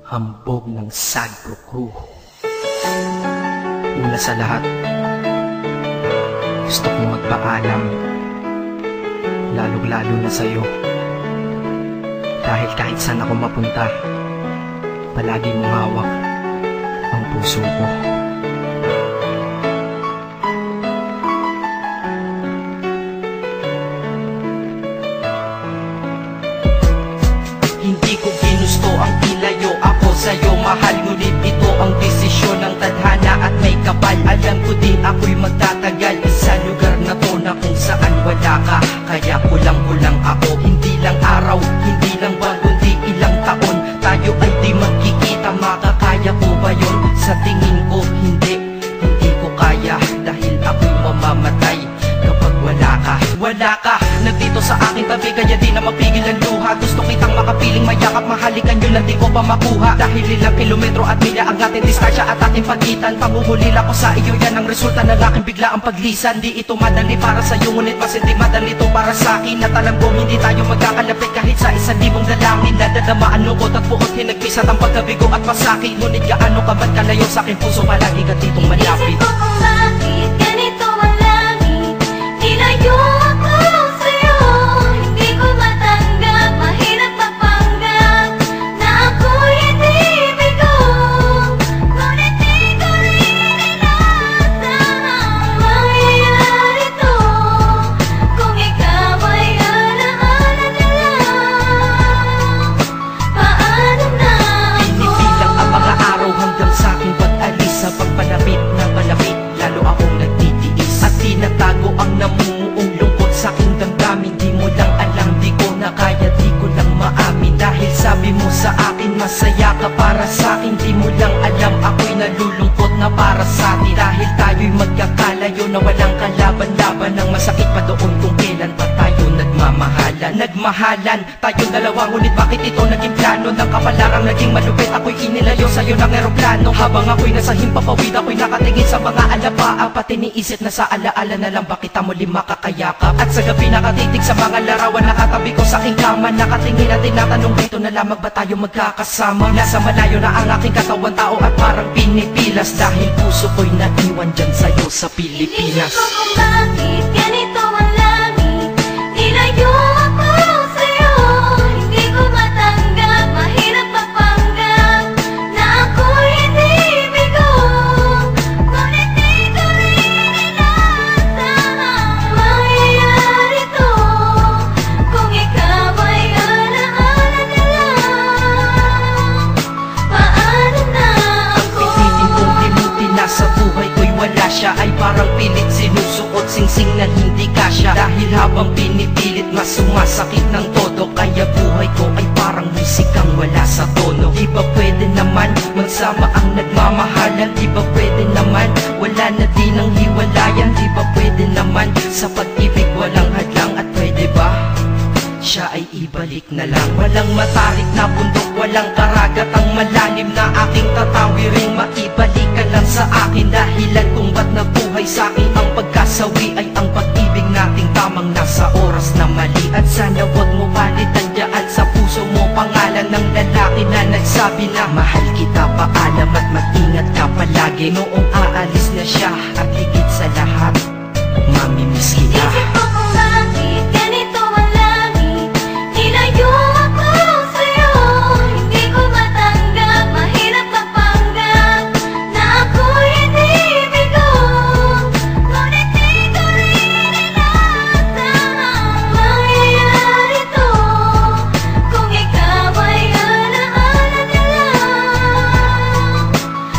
hambog ng Sagro Crew. Una sa lahat, gusto kong magpaalam, lalong-lalo na sa'yo. Dahil kahit saan ako mapunta, palagi mong hawak ang puso ko. Hindi ko ginusto ang ilayo ako sa'yo, mahal. Ngunit ito ang desisyon ng tadhana at may kapal. Alam ko di ako'y magtatagal sa lugar na to na kung saan wala ka. Kaya kulang-kulang ako, hindi lang araw, hindi lang buwan, kundi ilang taon. Tayo ay di magkikita, makakaya ko ba yun? Sa tingin ko hindi ko kaya. Dahil ako'y mamamatay kapag wala ka. Wala ka, nandito sa aking tabi, kaya di na mapigil ang luha. Gusto kitang makapiling, mayakap, mahalikan yun, hindi ko pa makuha. Dahil ilang kilometro at milya ang ating distansya at ating pagitan. Pangungulila ko sa iyo, yan ang resulta ng aking biglaang paglisan. Di ito madali para sa'yo, ngunit mas hindi madali ito para sa'kin. At alam ko hindi tayo magkakalapit kahit sa 1,000 dalangin. Nadadama ang lungkot at puot, hinagpisat ang pagkabigo at pasakit. Ngunit gaano ka man kalayo sa aking puso, palagi ka ditong malapit. Isip ko kung bakit ganito ang langit, nilayo ako sa'yo. Hindi ko matanggap, mahirap mapanggap na ako'y hindi bigo. Ngunit di ko rin inasahang mangyayari to. Kung ikaw ay alaala na lang, paano na ako? Pinipilang ang mga araw hanggang sa aking pag-alis. Sa pagpalapit na palapit, lalo akong nagtitiis. At tinatago ang namumuong lungkot sa aking damdamin. Di mo lang alam, di ko na kaya, di ko lang maamin. Dahil sabi mo sa akin, masaya ka para sa akin. Di mo lang alam, ako'y nalulungkot na para sa atin. Dahil tayo'y magkakalayo na walang kalaban-laban. Ang masakit pa doon kung kailan pa tayo nagmamahalan. Nagmahalan, tayong dalawa, ngunit bakit ito naging plano? Ng kapalarang naging malupit, ako'y inilayo sa'yo ng eroplano. Habang ako'y nasa himpapawid, ako'y nakatingin sa mga alapaap. Pati niisip na sa alaala na lang, bakit kita muli makakayakap? At sa gabi nakatitig sa mga larawan, nakatabi ko sa aking kama. Nakatingin at tinatanong, dito na lamang ba tayo magkakasama? Nasa malayo na ang aking katawan, tao at parang pinipilas. Dahil puso ko'y naiwan dyan sa'yo sa Pilipinas. Isip ko kung bakit ganito ang langit, nilayo ako sa'yo. Hindi ko matanggap, mahirap mapanggap na ako'y hindi bigo. Ngunit di ko rin inasahang mangyayari to. Kung ikaw ay alaala na lang, paano na ako? Pilitin kong limutin na sa buhay ko'y wala siya. Ay parang pilit sinusuot, singsing na hindi kasya. Dahil habang pinipilit, mas sumasakit ng todo. Kaya buhay ko ay parang musikang wala sa tono. Di ba pwede naman magsama ang nagmamahalan? Di ba pwede naman wala na din ang hiwalayan? Di ba pwede naman sa pag-ibig walang hadlang? At pwede ba siya ay ibalik na lang? Walang matarik na bundok, walang karagat ang malalim na aking tatawirin. Maibalik ka lang sa akin, dahilan kung ba't nabuhay sa akin ang pagkasawi ay ang pag-ibig nating tamang nasa oras na mali. At sana wag mo palitan dyan sa puso mo pangalan ng lalaki na nagsabi na mahal kita, paalam at mag-ingat ka palagi. Noong aalis na siya at higit sa lahat, mamimiss kita. Isip ko kung bakit ganito ang langit, nilayo ako sa'yo. Hindi ko matanggap, mahirap mapanggap na ako'y hindi bigo. Ngunit di ko rin inasahang mangyayari to. Kung ikaw ay alaala na lang,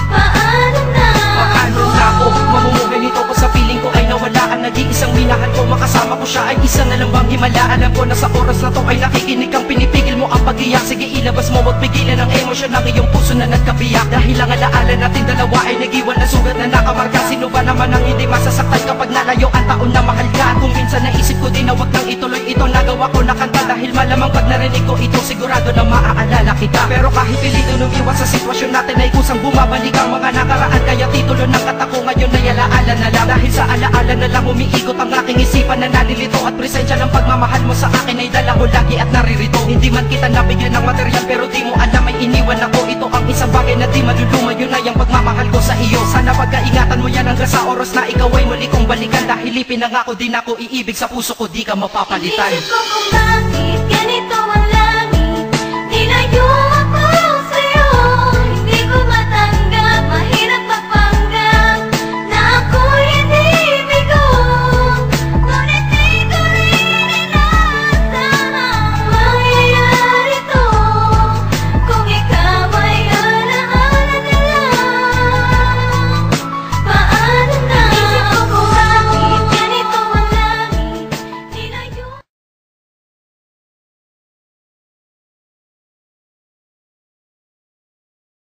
paano na Paano na ako mamumuhay nito ko sa piling ko ay nawala ang nag-iisang minahal ko? Makasama ko siya ay isa na lang bang himala? Alam ko na sa oras na to ay nakikinig kang pinipigil mo ang pag-iyak. Sige ilabas mo, wag pigilan ang emosyon ng iyong puso na nagkabiyak. Dahil ang alaala natin dalawa ay nag-iwan na sugat na nakamarka. Sino ba naman ang hindi masasaktan kapag nalayo ang taon na mahal ka? Kung minsan naisip ko din na wag nang ituloy ito, nagawa ko na kanta. Dahil malamang pag narinig ko ito, sigurado na maaalala kita. Pero kahit pilito nung iwan sa sitwasyon natin ay kusang bumabalik ang mga nakaraan. Kaya titulo ng kata ko ngayon ay alaala na lang. Dahil sa alaala na lang umiikot ang aking isipan na nalilito. At presensya ng pagmamahal mo sa akin ay dala ko lagi at naririto. Hindi man kita nabigyan ng material, pero di mo alam ay iniwan ako. Ito ang bagay na di maluluma, yun ay ang pagmamahal ko sa iyo. Sana pagkaingatan mo yan hanggang sa oras na ikaw ay muli kong balikan. Dahil ipinangako din ako, iibig sa puso ko, di ka mapapalitan. Inisip ko kung bakit ganito